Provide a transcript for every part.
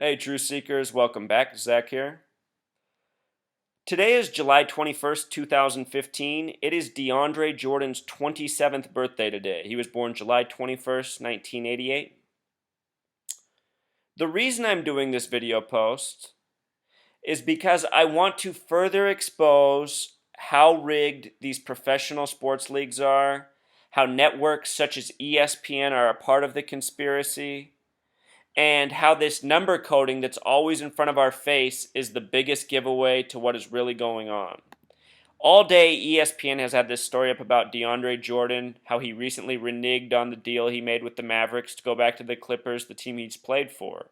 Hey, Truth Seekers, welcome back. Zach here. Today is July 21st, 2015. It is DeAndre Jordan's 27th birthday today. He was born July 21st, 1988. The reason I'm doing this video post is because I want to further expose how rigged these professional sports leagues are, how networks such as ESPN are a part of the conspiracy, and how this number coding that's always in front of our face is the biggest giveaway to what is really going on. All day, ESPN has had this story up about DeAndre Jordan, how he recently reneged on the deal he made with the Mavericks to go back to the Clippers, the team he's played for.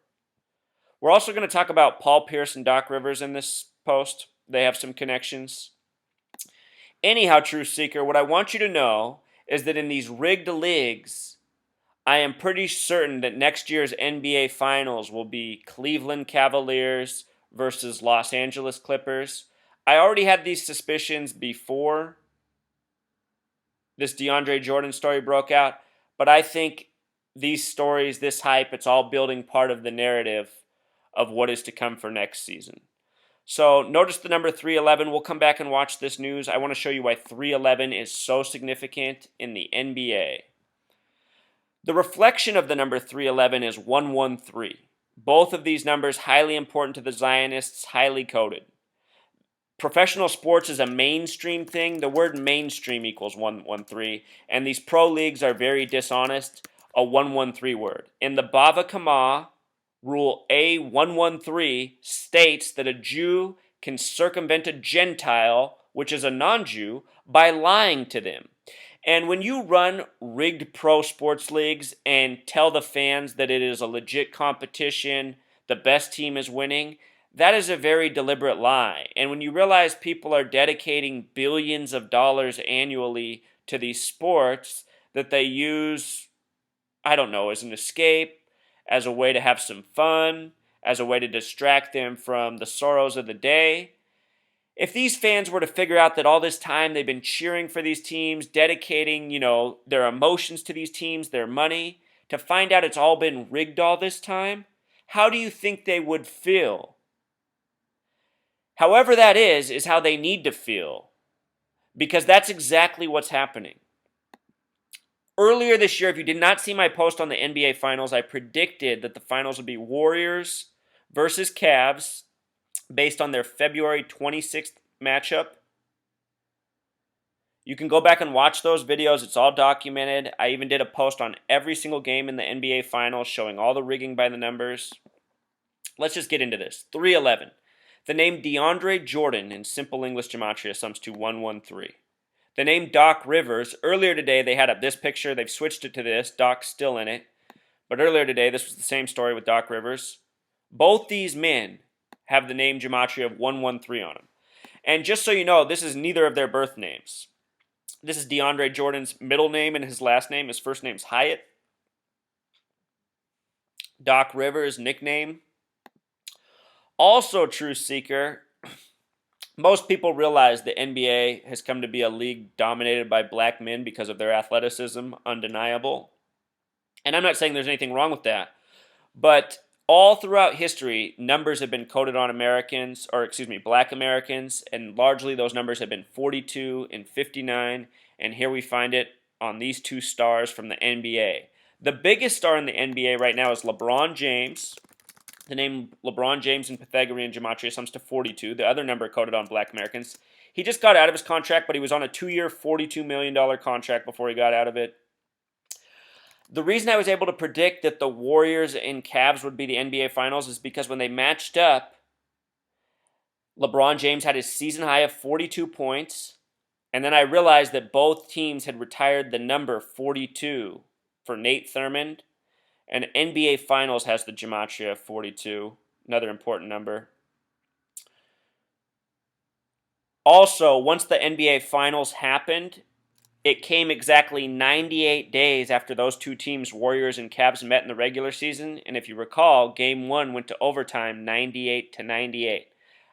We're also going to talk about Paul Pierce and Doc Rivers in this post. They have some connections. Anyhow, Truth Seeker, what I want you to know is that in these rigged leagues, I am pretty certain that next year's NBA Finals will be Cleveland Cavaliers versus Los Angeles Clippers. I already had these suspicions before this DeAndre Jordan story broke out, but I think these stories, this hype, it's all building part of the narrative of what is to come for next season. So notice the number 311. We'll come back and watch this news. I want to show you why 311 is so significant in the NBA. The reflection of the number 311 is 113. Both of these numbers highly important to the Zionists, highly coded. Professional sports is a mainstream thing. The word mainstream equals 113, and these pro leagues are very dishonest, a 113 word. In the Bava Kama, Rule A113 states that a Jew can circumvent a Gentile, which is a non-Jew, by lying to them. And when you run rigged pro sports leagues and tell the fans that it is a legit competition, the best team is winning, that is a very deliberate lie. And when you realize people are dedicating billions of dollars annually to these sports that they use, I don't know, as an escape, as a way to have some fun, as a way to distract them from the sorrows of the day, if these fans were to figure out that all this time they've been cheering for these teams, dedicating, their emotions to these teams, their money, to find out it's all been rigged all this time, how do you think they would feel? However that is how they need to feel, because that's exactly what's happening. Earlier this year, if you did not see my post on the NBA Finals, I predicted that the Finals would be Warriors versus Cavs, based on their February 26th matchup. You can go back and watch those videos. It's all documented. I even did a post on every single game in the NBA Finals showing all the rigging by the numbers. Let's just get into this. 311. The name DeAndre Jordan in simple English gematria sums to 113. The name Doc Rivers, earlier today they had up this picture. They've switched it to this. Doc's still in it. But earlier today, this was the same story with Doc Rivers. Both these men have the name gematria of 113 on them. And just so you know, this is neither of their birth names. This is DeAndre Jordan's middle name and his last name. His first name's Hyatt. Doc Rivers' nickname. Also, Truth Seeker, most people realize the NBA has come to be a league dominated by black men because of their athleticism, undeniable. And I'm not saying there's anything wrong with that, but all throughout history, numbers have been coded on black Americans, and largely those numbers have been 42 and 59, and here we find it on these two stars from the NBA. The biggest star in the NBA right now is LeBron James. The name LeBron James in Pythagorean gematria sums to 42, the other number coded on black Americans. He just got out of his contract, but he was on a 2-year, $42 million contract before he got out of it. The reason I was able to predict that the Warriors and Cavs would be the NBA Finals is because when they matched up, LeBron James had his season high of 42 points, and then I realized that both teams had retired the number 42 for Nate Thurmond, and NBA Finals has the gematria of 42, another important number. Also, once the NBA Finals happened, it came exactly 98 days after those two teams, Warriors and Cavs, met in the regular season. And if you recall, Game 1 went to overtime 98-98.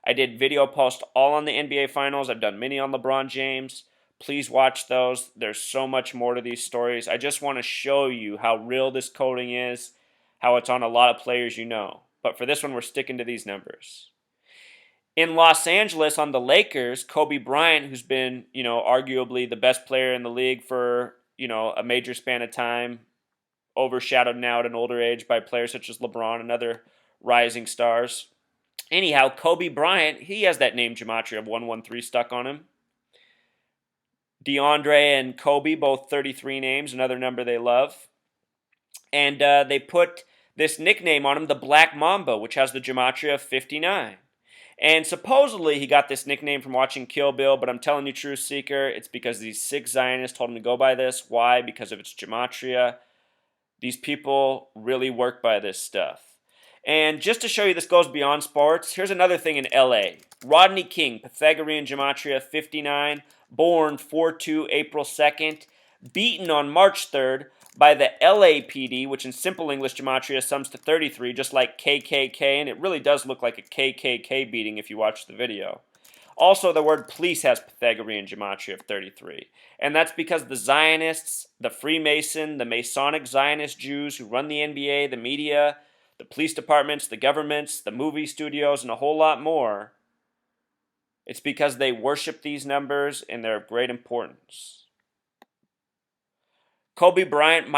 I did video posts all on the NBA Finals. I've done many on LeBron James. Please watch those. There's so much more to these stories. I just want to show you how real this coding is, how it's on a lot of players you know. But for this one, we're sticking to these numbers. In Los Angeles on the Lakers, Kobe Bryant, who's been, arguably the best player in the league for, a major span of time, overshadowed now at an older age by players such as LeBron and other rising stars. Anyhow, Kobe Bryant, he has that name gematria of 113 stuck on him. DeAndre and Kobe, both 33 names, another number they love. And they put this nickname on him, the Black Mamba, which has the gematria of 59. And supposedly he got this nickname from watching Kill Bill, but I'm telling you, Truth Seeker, it's because these sick Zionists told him to go by this. Why? Because of its gematria. These people really work by this stuff. And just to show you this goes beyond sports, here's another thing in LA. Rodney King, Pythagorean gematria 59, born 4/2 April 2nd, beaten on March 3rd by the LAPD, which in simple English gematria sums to 33, just like KKK, and it really does look like a KKK beating if you watch the video. Also, the word police has Pythagorean gematria of 33. And that's because the Zionists, the Freemason, the Masonic Zionist Jews who run the NBA, the media, the police departments, the governments, the movie studios, and a whole lot more, it's because they worship these numbers and they're of great importance. Kobe Bryant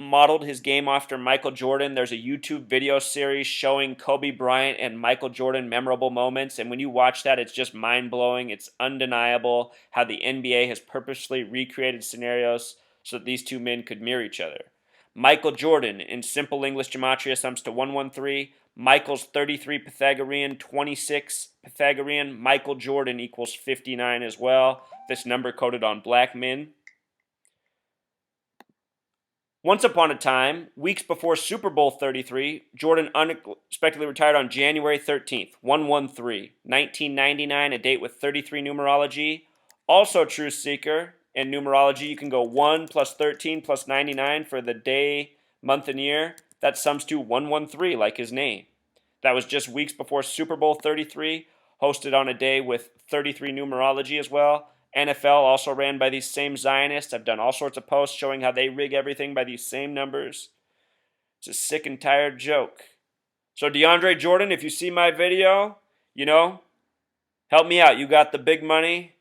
modeled his game after Michael Jordan. There's a YouTube video series showing Kobe Bryant and Michael Jordan memorable moments, and when you watch that, it's just mind-blowing. It's undeniable how the NBA has purposely recreated scenarios so that these two men could mirror each other. Michael Jordan, in simple English gematria, sums to 113. Michael's 33 Pythagorean, 26 Pythagorean. Michael Jordan equals 59 as well. This number coded on black men. Once upon a time, weeks before Super Bowl 33, Jordan unexpectedly retired on January 13th, 113, 1999, a date with 33 numerology. Also Truth Seeker and numerology, you can go 1 plus 13 plus 99 for the day, month, and year. That sums to 113, like his name. That was just weeks before Super Bowl 33, hosted on a day with 33 numerology as well. NFL also ran by these same Zionists. I've done all sorts of posts showing how they rig everything by these same numbers. It's a sick and tired joke. So DeAndre Jordan, if you see my video, help me out. You got the big money.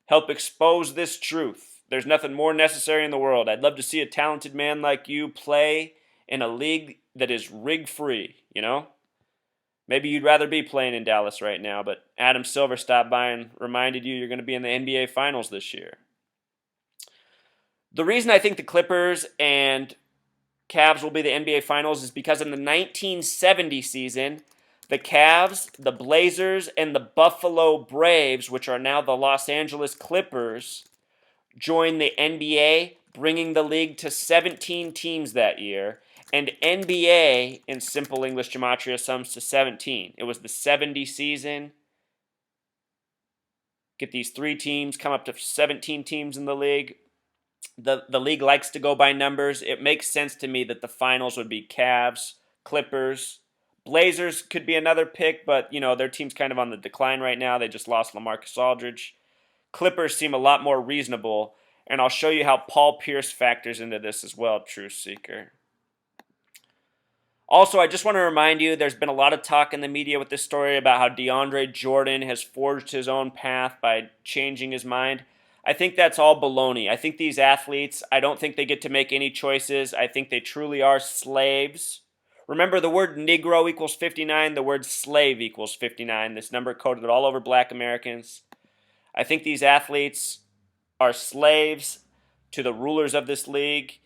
Help expose this truth. There's nothing more necessary in the world. I'd love to see a talented man like you play in a league that is rig-free, Maybe you'd rather be playing in Dallas right now, but Adam Silver stopped by and reminded you you're going to be in the NBA Finals this year. The reason I think the Clippers and Cavs will be the NBA Finals is because in the 1970 season, the Cavs, the Blazers, and the Buffalo Braves, which are now the Los Angeles Clippers, joined the NBA, bringing the league to 17 teams that year. And NBA, in simple English gematria, sums to 17. It was the 70 season. Get these 3 teams, come up to 17 teams in the league. The league likes to go by numbers. It makes sense to me that the finals would be Cavs, Clippers. Blazers could be another pick, but, their team's kind of on the decline right now. They just lost LaMarcus Aldridge. Clippers seem a lot more reasonable, and I'll show you how Paul Pierce factors into this as well, Truth Seeker. Also, I just want to remind you, there's been a lot of talk in the media with this story about how DeAndre Jordan has forged his own path by changing his mind. I think that's all baloney. I think these athletes, I don't think they get to make any choices. I think they truly are slaves. Remember, the word Negro equals 59, the word slave equals 59. This number coded all over black Americans. I think these athletes are slaves to the rulers of this league.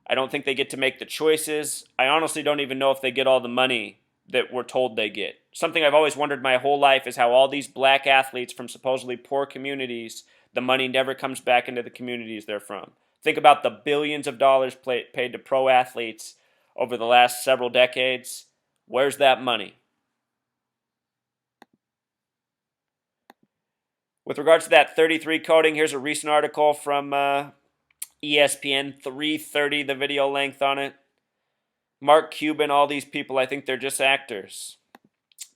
I don't think they get to make the choices. I honestly don't even know if they get all the money that we're told they get. Something I've always wondered my whole life is how all these black athletes from supposedly poor communities, the money never comes back into the communities they're from. Think about the billions of dollars paid to pro athletes over the last several decades. Where's that money? With regards to that 33 coding, here's a recent article from ESPN, 3:30, the video length on it. Mark Cuban, all these people, I think they're just actors.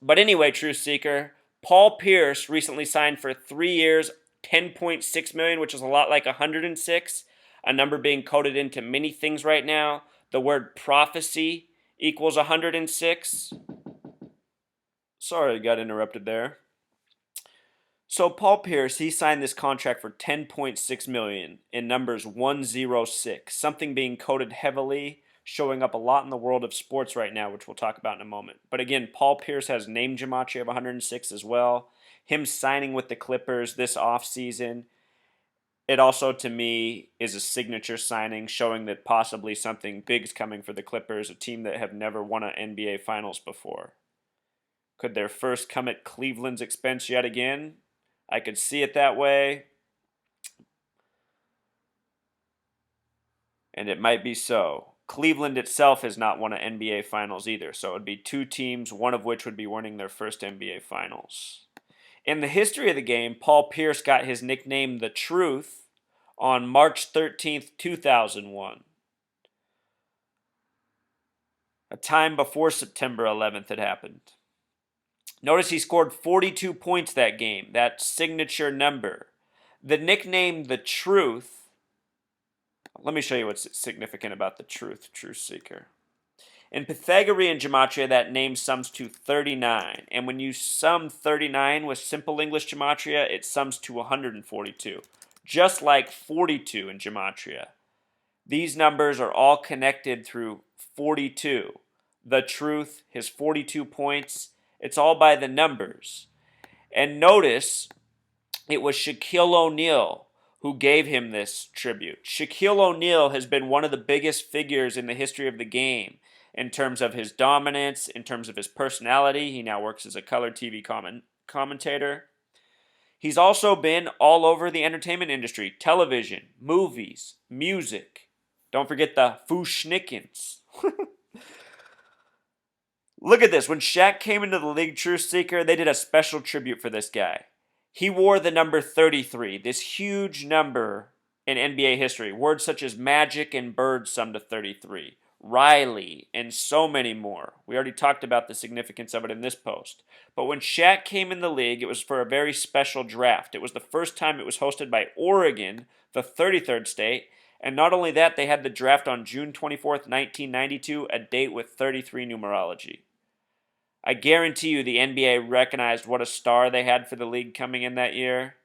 But anyway, Truth Seeker, Paul Pierce recently signed for 3 years, $10.6 million, which is a lot like 106, a number being coded into many things right now. The word prophecy equals 106. Sorry, I got interrupted there. So Paul Pierce, he signed this contract for $10.6 million in numbers 106, something being coded heavily, showing up a lot in the world of sports right now, which we'll talk about in a moment. But again, Paul Pierce has name gematria of 106 as well. Him signing with the Clippers this offseason, it also, to me, is a signature signing showing that possibly something big is coming for the Clippers, a team that have never won an NBA Finals before. Could their first come at Cleveland's expense yet again? I could see it that way, and it might be so. Cleveland itself has not won an NBA Finals either, so it would be two teams, one of which would be winning their first NBA Finals. In the history of the game, Paul Pierce got his nickname The Truth on March 13th, 2001. A time before September 11th had happened. Notice he scored 42 points that game, that signature number. The nickname The Truth, let me show you what's significant about The Truth Seeker. In Pythagorean gematria, that name sums to 39. And when you sum 39 with simple English gematria, it sums to 142. Just like 42 in gematria. These numbers are all connected through 42. The Truth, his 42 points, it's all by the numbers. And notice, it was Shaquille O'Neal who gave him this tribute. Shaquille O'Neal has been one of the biggest figures in the history of the game in terms of his dominance, in terms of his personality. He now works as a color TV commentator. He's also been all over the entertainment industry, television, movies, music. Don't forget the Fushnikins. Look at this. When Shaq came into the league, Truth Seeker, they did a special tribute for this guy. He wore the number 33, this huge number in NBA history. Words such as magic and bird sum to 33. Riley, and so many more. We already talked about the significance of it in this post. But when Shaq came in the league, it was for a very special draft. It was the first time it was hosted by Oregon, the 33rd state. And not only that, they had the draft on June 24th, 1992, a date with 33 numerology. I guarantee you the NBA recognized what a star they had for the league coming in that year.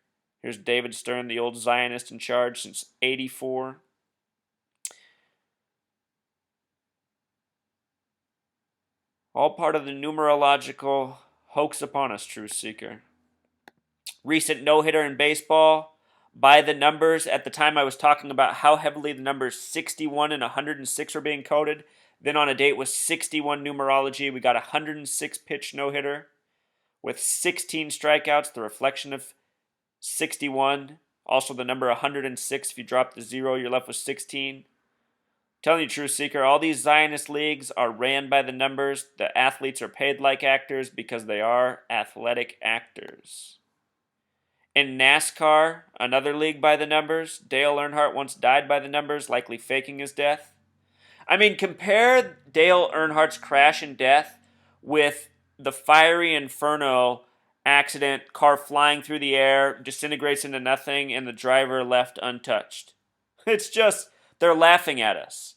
Here's David Stern, the old Zionist in charge since '84. All part of the numerological hoax upon us, Truth Seeker. Recent no-hitter in baseball. By the numbers, at the time I was talking about how heavily the numbers 61 and 106 are being coded. Then on a date with 61 numerology, we got a 106 pitch no-hitter with 16 strikeouts, the reflection of 61. Also the number 106, if you drop the 0, you're left with 16. I'm telling you, Truth Seeker, all these Zionist leagues are ran by the numbers. The athletes are paid like actors because they are athletic actors. In NASCAR, another league by the numbers, Dale Earnhardt once died by the numbers, likely faking his death. I mean, compare Dale Earnhardt's crash and death with the fiery inferno accident, car flying through the air, disintegrates into nothing, and the driver left untouched. It's just, they're laughing at us.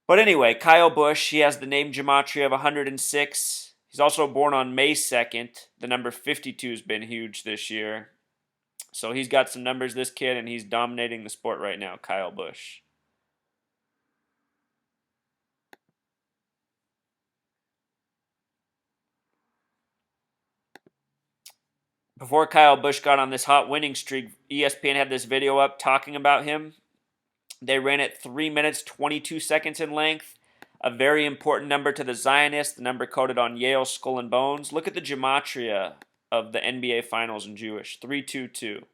But anyway, Kyle Busch, he has the name gematria of 106. He's also born on May 2nd. The number 52 has been huge this year. So he's got some numbers, this kid, and he's dominating the sport right now, Kyle Busch. Before Kyle Busch got on this hot winning streak, ESPN had this video up talking about him. They ran it 3 minutes, 22 seconds in length. A very important number to the Zionists, the number coded on Yale's Skull and Bones. Look at the gematria of the NBA Finals in Jewish, 322.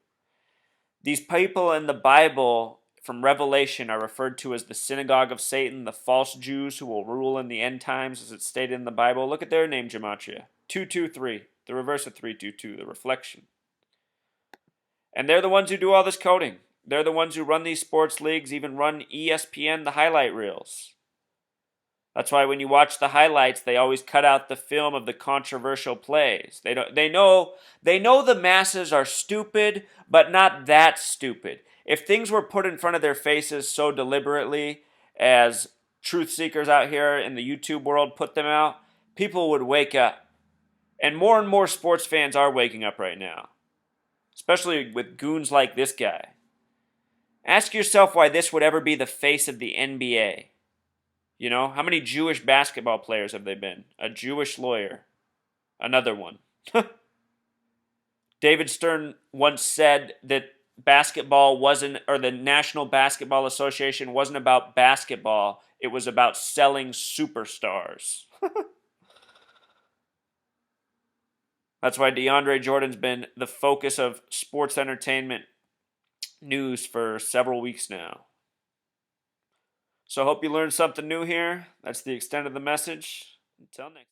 These people in the Bible from Revelation are referred to as the synagogue of Satan, the false Jews who will rule in the end times, as it's stated in the Bible. Look at their name gematria, 223. The reverse of 322, the reflection. And they're the ones who do all this coding. They're the ones who run these sports leagues, even run ESPN, the highlight reels. That's why when you watch the highlights, they always cut out the film of the controversial plays. They know the masses are stupid, but not that stupid. If things were put in front of their faces so deliberately as truth seekers out here in the YouTube world put them out, people would wake up. And more sports fans are waking up right now, especially with goons like this guy. Ask yourself why this would ever be the face of the NBA. You know, how many Jewish basketball players have they been? A Jewish lawyer. Another one. David Stern once said that basketball wasn't, or the National Basketball Association wasn't about basketball, it was about selling superstars. That's why DeAndre Jordan's been the focus of sports entertainment news for several weeks now. So I hope you learned something new here. That's the extent of the message. Until next time.